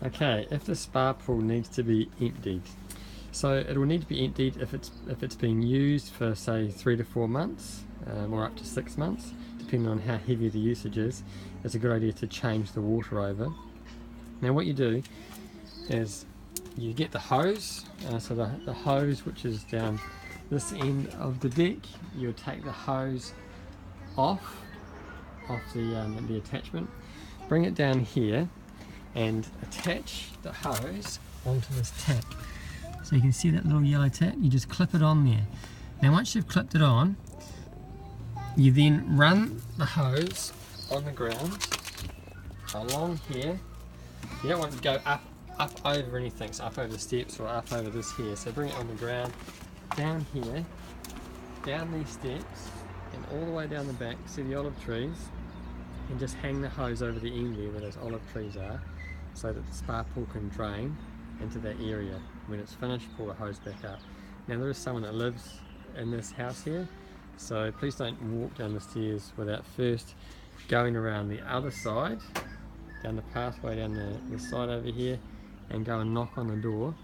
Okay, if the spa pool needs to be emptied, so it will need to be emptied if it's being used for say 3 to 4 months, or up to 6 months, depending on how heavy the usage is. It's a good idea to change the water over. Now what you do is you get the hose, so the hose which is down this end of the deck, you'll take the hose off the attachment, bring it down here and attach the hose onto this tap. So you can see that little yellow tap, you just clip it on there. Now once you've clipped it on, you then run the hose on the ground along here. You don't want to go up over anything, so up over the steps or up over this here. So bring it on the ground, down here, down these steps, and all the way down the back. See the olive trees? And just hang the hose over the end there where those olive trees are, so that the spa pool can drain into that area. When it's finished, pull the hose back up. Now there is someone that lives in this house here, so please don't walk down the stairs without first going around the other side, down the pathway down the side over here, and go and knock on the door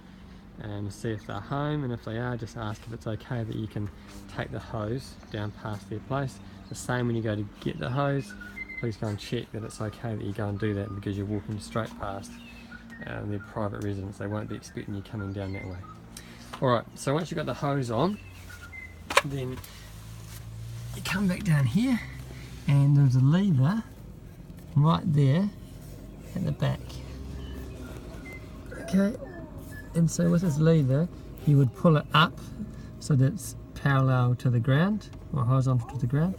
and see if they're home, and if they are, just ask if it's okay that you can take the hose down past their place. The same when you go to get the hose, please go and check that it's okay that you go and do that, because you're walking straight past their private residence. They won't be expecting you coming down that way. Alright, so once you've got the hose on, then you come back down here and there's a lever right there at the back. Okay, and so with this lever you would pull it up so that it's parallel to the ground, or horizontal to the ground,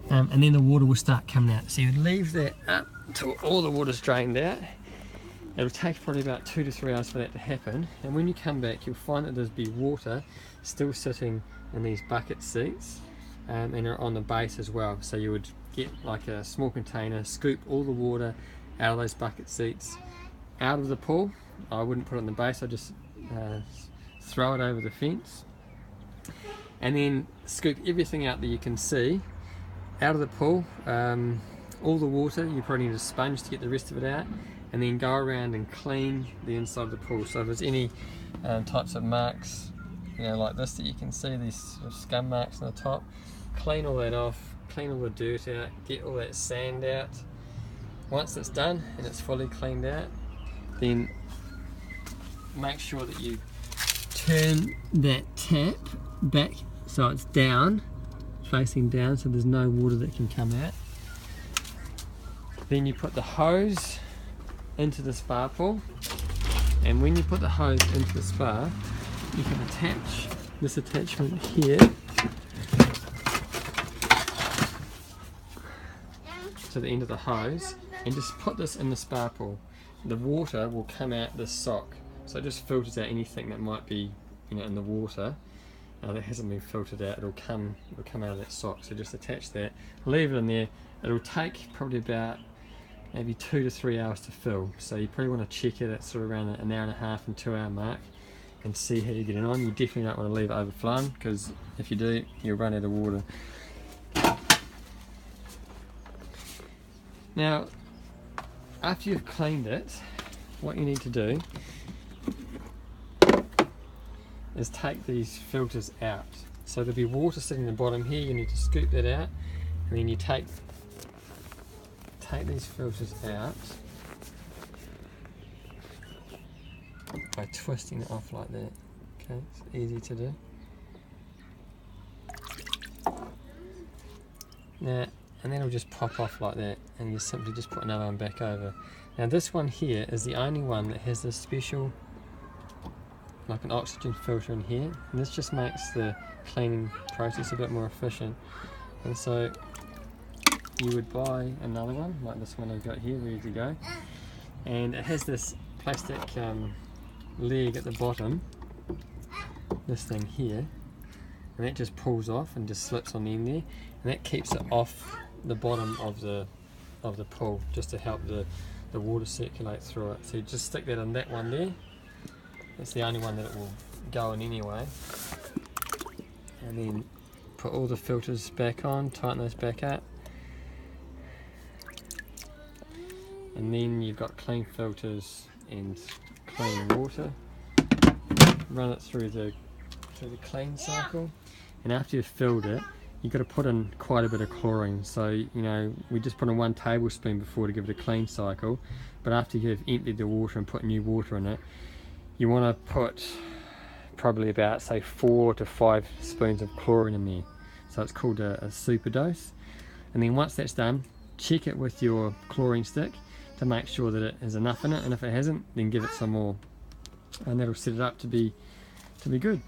and then the water will start coming out. So you would leave that up until all the water's drained out. It'll take probably about 2 to 3 hours for that to happen, and when you come back you'll find that there's be water still sitting in these bucket seats, and are on the base as well. So you would get like a small container, scoop all the water out of those bucket seats out of the pool. I wouldn't put it on the base, I'd just throw it over the fence, and then scoop everything out that you can see out of the pool. All the water, you probably need a sponge to get the rest of it out, and then go around and clean the inside of the pool. So if there's any types of marks, like this that you can see, these sort of scum marks on the top, clean all that off, clean all the dirt out, get all that sand out. Once it's done and it's fully cleaned out, then make sure that you turn that tap back so it's down, facing down, so there's no water that can come out. Then you put the hose into the spa pool, and when you put the hose into the spa, you can attach this attachment here to the end of the hose, and just put this in the spa pool. The water will come out this sock, so it just filters out anything that might be in the water that hasn't been filtered out. It'll come out of that sock. So just attach that, leave it in there. It'll take probably about maybe 2 to 3 hours to fill, so you probably want to check it at sort of around an hour and a half and 2 hour mark and see how you're getting on. You definitely don't want to leave it overflowing, because if you do, you'll run out of water. Now, after you've cleaned it, what you need to do is take these filters out. So there'll be water sitting at the bottom here, you need to scoop that out, and then you take these filters out by twisting it off like that. Okay, it's easy to do. Now, and then it'll just pop off like that, and you simply just put another one back over. Now this one here is the only one that has this special, like an oxygen filter in here, and this just makes the cleaning process a bit more efficient. And so you would buy another one like this one I've got here ready to go, and it has this plastic leg at the bottom, this thing here, and that just pulls off and just slips on the end there, and that keeps it off the bottom of the pool, just to help the water circulate through it. So you just stick that in that one there. That's the only one that it will go in anyway, and then put all the filters back on, tighten those back up, and then you've got clean filters and clean water, run it through the clean cycle, and after you've filled it, you've got to put in quite a bit of chlorine. So, you know, we just put in 1 tablespoon before to give it a clean cycle, but after you've emptied the water and put new water in it, you want to put probably about, say, 4 to 5 spoons of chlorine in there. So it's called a super dose. And then once that's done, check it with your chlorine stick to make sure that it has enough in it, and if it hasn't, then give it some more, and that'll set it up to be good.